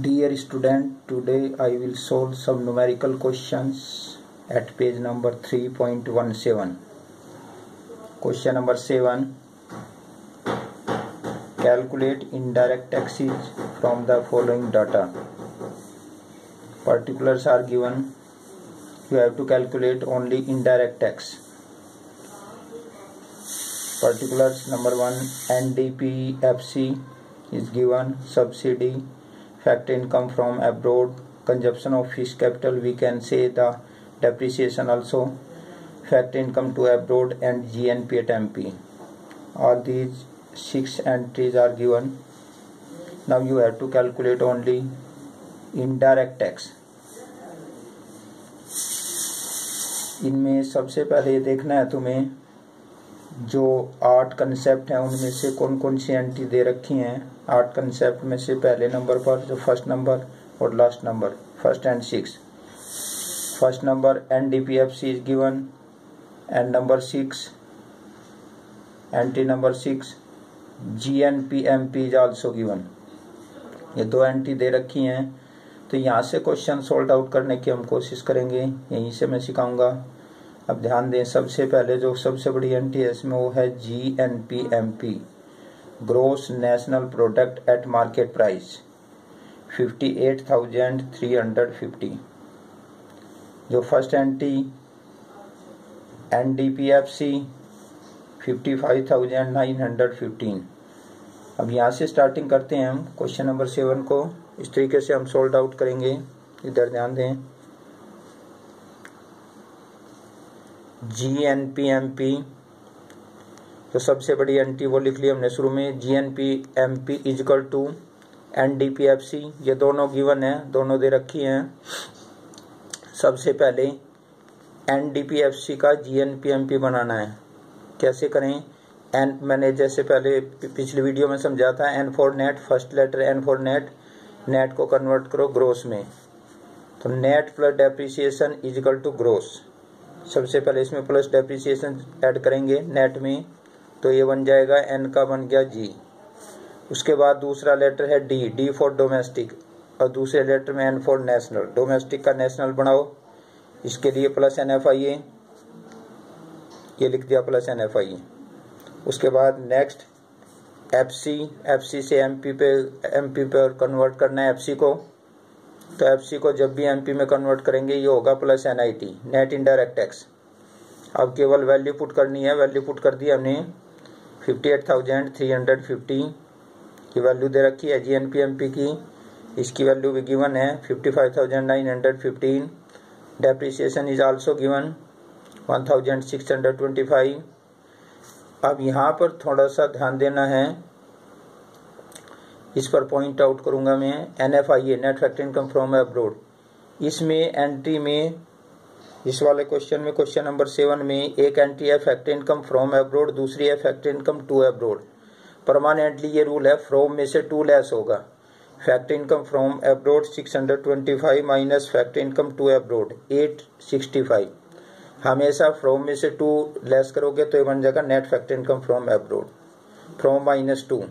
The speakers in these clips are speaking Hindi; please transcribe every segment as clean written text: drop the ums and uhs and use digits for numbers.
Dear student, today I will solve some numerical questions at page number 3.17. Question number 7. Calculate indirect taxes from the following data. Particulars are given. You have to calculate only indirect tax. Particulars number 1, NDPFC is given, subsidy, fact income from abroad, consumption of fish capital, we can say the depreciation also, fact income to abroad and GNP at MP. All these 6 entries are given. Now you have to calculate only indirect tax. इनमें सबसे पहले ये देखना है तुम्हें जो 8 कंसेप्ट हैं उनमें से कौन कौन सी एंट्री दे रखी हैं। 8 कंसेप्ट में से पहले नंबर पर जो फर्स्ट नंबर और last number, first and 6। First number NDPFC is given and number 6 entry number 6 GNP/MP is also given. ये 2 एंट्री दे रखी हैं, तो यहाँ से क्वेश्चन सोल्व आउट करने की हम कोशिश करेंगे, यहीं से मैं सिखाऊंगा। अब ध्यान दें, सबसे पहले जो सबसे बड़ी एंट्री है इसमें वो है GNP/MP, gross national product at market price 58,350। जो फर्स्ट एंट्री NDPFC 55,915। अब यहाँ से स्टार्टिंग करते हैं हम क्वेश्चन नंबर 7 को। इस तरीके से हम सोल्व आउट करेंगे। इधर ध्यान दें, GNP/MP जो सबसे बड़ी एंट्री वो लिख ली हमने शुरू में। GNP/MP is equal to NDPFC, ये दोनों गिवन है, दोनों दे रखी हैं। सबसे पहले NDPFC का GNP/MP बनाना है। कैसे करें? मैंने जैसे पहले पिछली वीडियो में समझा था, N for net, first letter N for net, net को कन्वर्ट करो ग्रोस में, तो net plus depreciation is equal to gross. सबसे पहले इसमें प्लस डेप्रिसिएशन ऐड करेंगे नेट में, तो ये बन जाएगा N का बन गया G। उसके बाद दूसरा लेटर है D फॉर डोमेस्टिक, और दूसरे लेटर में N फॉर नेशनल। डोमेस्टिक का नेशनल बनाओ, इसके लिए प्लस NFIA, ये लिख दिया प्लस NFIA। उसके बाद नेक्स्ट FC से MP पे कन्वर्ट करना है FC को, तो FC को जब भी MP में कन्वर्ट करेंगे ये होगा plus NIT, net indirect tax. अब केवल वैल्यू पुट करनी है, वैल्यू पुट कर दी हमने 58,350 की वैल्यू दे रखी है GNP/MP की। इसकी वैल्यू भी गिवन है 55,915। Depreciation is also given 1,625। अब यहाँ पर थोड़ा सा ध्यान देना है, इस पर पॉइंट आउट करूंगा मैं। NFIA net fact income from abroad, इसमें एंट्री में इस वाले क्वेश्चन में, क्वेश्चन नंबर 7 में एक एंट्री है फैक्ट इनकम फ्रॉम अब्रोड, दूसरी है factor income to abroad. Permanently ये रूल है, फ्रॉम में से 2 लेस होगा। Factor income from abroad 625 minus factor income to abroad 865। हमेशा फ्रॉम में से 2 लेस करोगे तो ये बन जाएगा net fact income from abroad. From -2,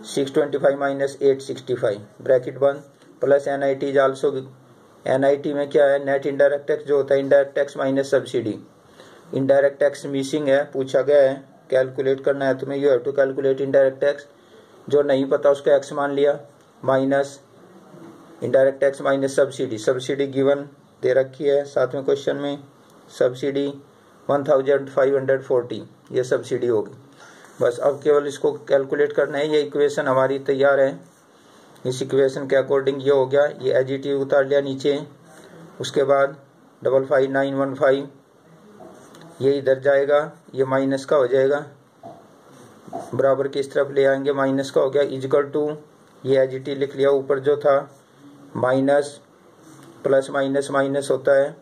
625 minus 865 bracket बंद, plus NIT is also. NIT में क्या है? नेट इनडायरेक्ट टैक्स जो होता है, indirect tax minus subsidy. Indirect tax missing है, पूछा गया है, कैलकुलेट करना है तुम्हें। You have to calculate indirect tax. जो नहीं पता उसका X मान लिया, minus indirect tax minus subsidy. Subsidy given दे रखी है 7वें क्वेश्चन में, सब्सिडी 1,540 ये सब्सिडी होगी। बस अब केवल इसको कैलकुलेट करना है। ये इक्वेशन हमारी तैयार है, इस इक्वेशन के अकॉर्डिंग ये हो गया। ये एडिटिव उतार लिया नीचे। उसके बाद 55915 ये इधर जाएगा, ये माइनस का हो जाएगा, बराबर की इस तरफ ले आएंगे, माइनस का हो गया इक्वल टू, ये एडिटिव लिख लिया। ऊपर जो था माइनस, प्लस माइनस माइनस होता है।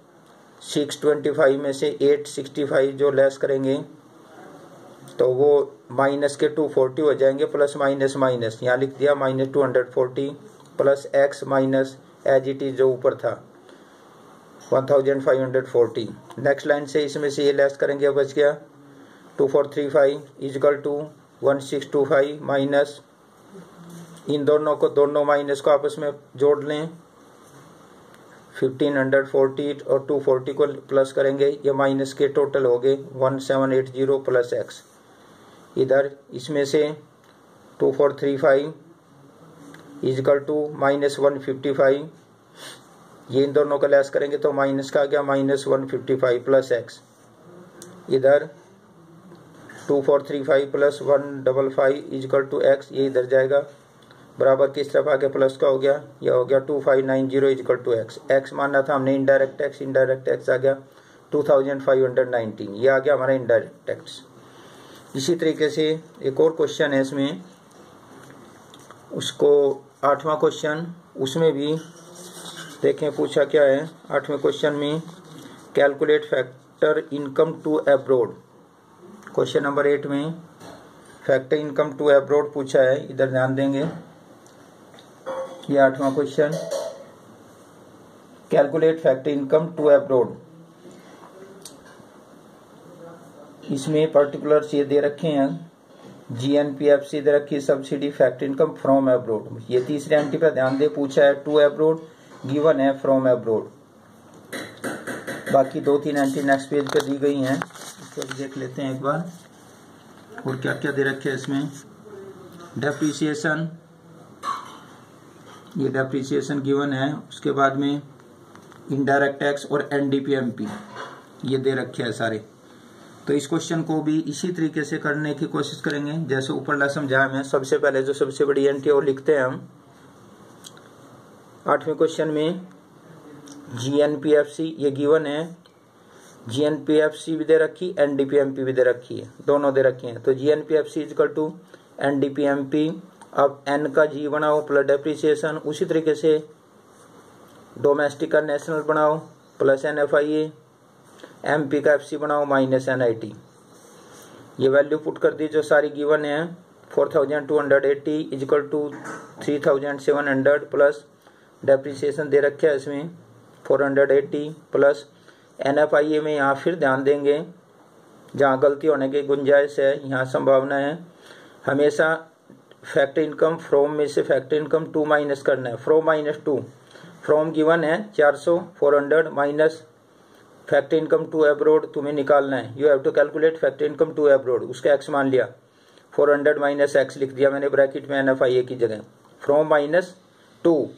625 में से 865 जो लेस करेंगे तो वो माइनस के 240 हो जाएंगे, प्लस माइनस माइनस यहाँ लिख दिया -240 प्लस X माइनस एजिटी जो ऊपर था 1540। नेक्स्ट लाइन से इसमें से ये लेस करेंगे, बच गया 2435 इज इक्वल टू 1625 माइनस इन दोनों माइनस को आपस में जोड़ लें, 1540 और 240 को प्लस करेंगे, ये माइनस के टोटल हो गए 1780 प्लस एक्स। इधर इसमें से 2435 इजकल टू -155, ये इन दोनों को लेस करेंगे तो माइनस का आ गया -155 प्लस एक्स। इधर 2435 प्लस 155 इजकल टू एक्स, ये इधर जाएगा, बराबर किस तरफ आ गया, प्लस का हो गया, यह हो गया 2590 इजकल टू एक्स। एक्स मानना था हमने इनडायरेक्ट टैक्स आ गया 2519, ये आ गया हमारा इनडायरेक्ट टैक्स। इसी तरीके से एक और क्वेश्चन है इसमें, उसको 8वां क्वेश्चन, उसमें भी देखें पूछा क्या है। 8वें क्वेश्चन में calculate factor income to abroad, question number 8 में फैक्टर इनकम टू अब्रॉड पूछा है, इधर ध्यान देंगे। ये 8वां question, calculate factor income to abroad. इसमें पर्टिकुलर्स ये दे रखे हैं, GNPFC दे रखी है, subsidy, factor income from abroad. ये तीसरे एंट्री पर ध्यान दे, पूछा है टू अब्रॉड, गिवन है फ्रॉम अब्रॉड। बाकी 2-3 एंट्री नेक्स्ट पेज पे दी गई हैं, इसको देख लेते हैं एक बार। और क्या क्या दे रखे हैं इसमें, डेप्रिसिएशन, ये डेप्रिसिएशन गिवन है। उसके बाद में इनडायरेक्ट टैक्स और NDPMP ये दे रखे हैं सारे। तो इस क्वेश्चन को भी इसी तरीके से करने की कोशिश करेंगे जैसे ऊपर ला समझाया मैं। सबसे पहले जो सबसे बड़ी एंट्री वो लिखते हैं हम 8वें क्वेश्चन में, GNPFC ये गिवन है, GNPFC भी दे रखी, NDPMP भी दे रखी है, दोनों दे रखी हैं। तो GNPFC इक्वल टू NDPMP, अब N का G बनाओ प्लस डेप्रिसिएशन, उसी तरीके से डोमेस्टिक का नेशनल बनाओ प्लस NFIA, MP का FC बनाओ माइनस NIT। ये वैल्यू पुट कर दी जो सारी गिवन है, 4280 इक्वल टू 3700 प्लस डेप्रिसिएशन दे रखे है इसमें 480 प्लस NFIA में यहाँ फिर ध्यान देंगे जहाँ गलती होने की गुंजाइश है, यहाँ संभावना है। हमेशा फैक्टर इनकम फ्रॉम में से फैक्टर इनकम 2 माइनस करना है, फ्रॉम -2, फ्रॉम गिवन है 400 400 minus factor income to abroad तुम्हें निकालना है। You have to calculate factor income to abroad, उसका एक्स मान लिया, 400 माइनस एक्स लिख दिया मैंने ब्रैकेट में NFIA की जगह, from -2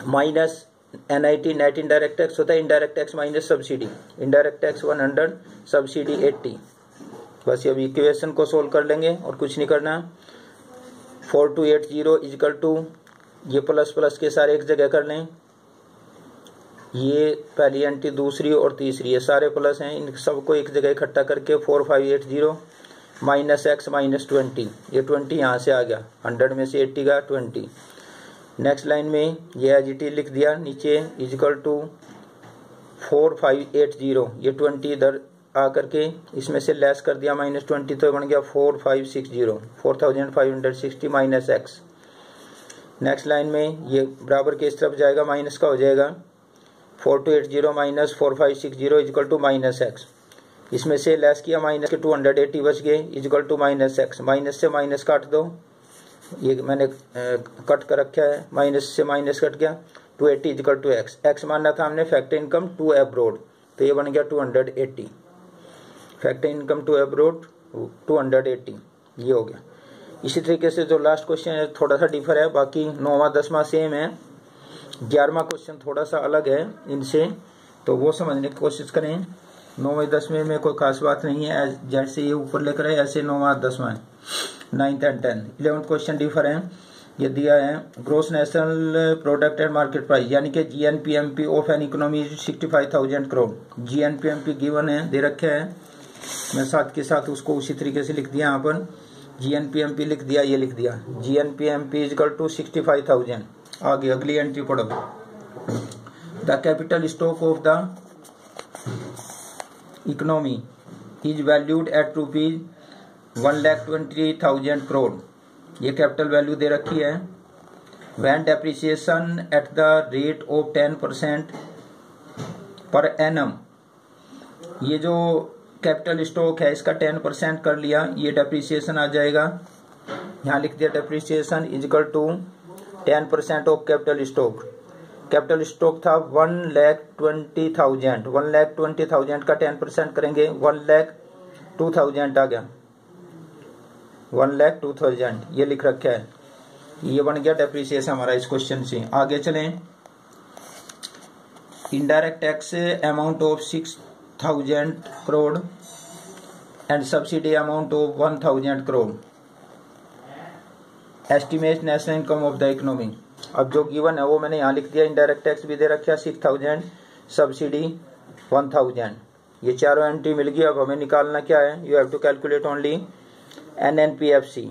minus NIT net indirect tax होता है, indirect tax minus subsidy, indirect tax 100 subsidy 80। बस अब इक्वेशन को सोल्व कर लेंगे और कुछ नहीं करना। 4280 इजिकल टू, ये प्लस प्लस के सारे एक जगह कर लें, ये पहली एंट्री दूसरी और तीसरी ये सारे प्लस हैं, इन सबको एक जगह इकट्ठा करके 4580 माइनस एक्स माइनस 20, ये 20 यहाँ से आ गया, 100 में से 80 का 20। नेक्स्ट लाइन में ये एजिटी लिख दिया नीचे, इजिकल टू 4580, ये 20 इधर आ करके इसमें से लेस कर दिया -20, तो बन गया 4560, 4560 माइनस एक्स। नेक्स्ट लाइन में ये बराबर के इस तरफ जाएगा, माइनस का हो जाएगा 4280 minus 4560 equal to minus x. इसमें से लेस किया माइनस के 280 बच गए equal to minus x. Minus से माइनस काट दो, ये मैंने कट कर रखा है, माइनस से माइनस कट गया, 280 इजिकल टू एक्स। एक्स मानना था हमने फैक्टर इनकम टू अब्रॉड, तो ये बन गया 280, फैक्टर इनकम टू अब्रॉड 280, ये हो गया। इसी तरीके से जो लास्ट क्वेश्चन है थोड़ा सा डिफर है, बाकी 9वां 10वां सेम है, 11वां क्वेश्चन थोड़ा सा अलग है इनसे, तो वो समझने की कोशिश करें। 9वें 10वें में कोई खास बात नहीं है, जैसे ये ऊपर लेकर है ऐसे 9वां 10वां है, 9th and 10th। 11th question differ है, ये दिया है gross national product and market price यानी कि GNPMP of an economy 65,000 crore. GNPMP given है, दे रखे है, मैं साथ के साथ उसको उसी तरीके से लिख दिया, यहाँ पर GNPMP लिख दिया, ये लिख दिया GNPMP इक्वल टू 65,000। आगे अगली एंट्री पढ़ो, the capital stock of the economy is valued at ₹1,20,000 crore, ये कैपिटल वैल्यू दे रखी है। When depreciation at the rate of 10% per annum, ये जो कैपिटल स्टॉक है इसका 10% कर लिया, ये डेप्रिसिएशन आ जाएगा यहाँ लिख दिया depreciation equal to 10% of capital stock. Capital stock था 1,20,000, 1,20,000 का 10% करेंगे 1,02,000 आ गया, 1,02,000 ये लिख रखा है। ये बन गया डेप्रिसिएशन हमारा इस क्वेश्चन से। आगे चलें। Indirect tax amount of 6,000 crore and subsidy amount of 1,000 crore. Estimate national income of the economy. अब जो गिवन है वो मैंने यहाँ लिख दिया। इनडायरेक्ट टैक्स भी दे रखा 6,000, सब्सिडी 1,000, ये चारों एंट्री मिल गई। अब हमें निकालना क्या है, you have to calculate only NNPFC.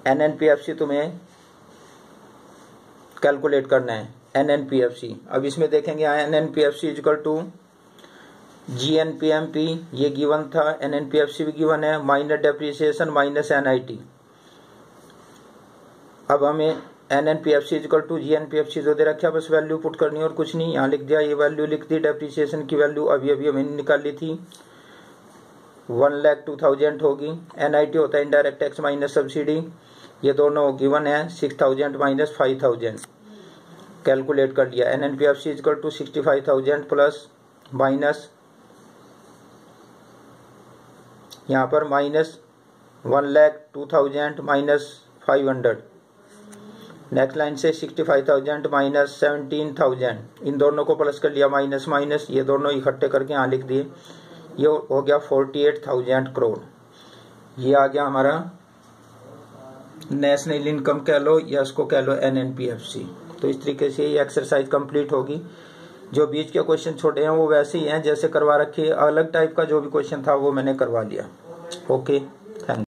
NNPFC तुम्हें कैलकुलेट करना है, एनएनपीएफसी। अब इसमें देखेंगे एनएनपीएफसी इक्वल टू जीएनपीएमपी, ये गिवन था, एनएनपीएफसी भी गिवन है, माइनस डेप्रिसिएशन माइनस एनआईटी। अब हमें एनएनपीएफसी इक्वल टू जीएनपीएफसी जो दे रखा है बस वैल्यू पुट करनी और कुछ नहीं। यहाँ लिख दिया, ये वैल्यू लिख दी। डेप्रिसिएशन की वैल्यू अभी अभी हमने निकाली थी 1,02,000 होगी। एनआईटी होता है इनडायरेक्ट टैक्स माइनस सब्सिडी, ये दोनों गिवन है 6,000 माइनस 5,000 कैलकुलेट कर लिया। एनएनपीएफसी इक्वल टू 65,000 प्लस माइनस यहाँ पर माइनस 1,02,000 माइनस 500। नेक्स्ट लाइन से 65,000 माइनस 17,000, इन दोनों को प्लस कर लिया, माइनस माइनस ये दोनों इकट्ठे करके यहाँ लिख दिए। ये हो गया 48,000 करोड़। ये आ गया हमारा नेशनल इनकम कह लो या इसको कह लो एनएनपीएफसी। तो इस तरीके से ये एक्सरसाइज कंप्लीट होगी। जो बीच के क्वेश्चन छोटे हैं वो वैसे ही हैं जैसे करवा रखे, अलग टाइप का जो भी क्वेश्चन था वो मैंने करवा लिया। ओके।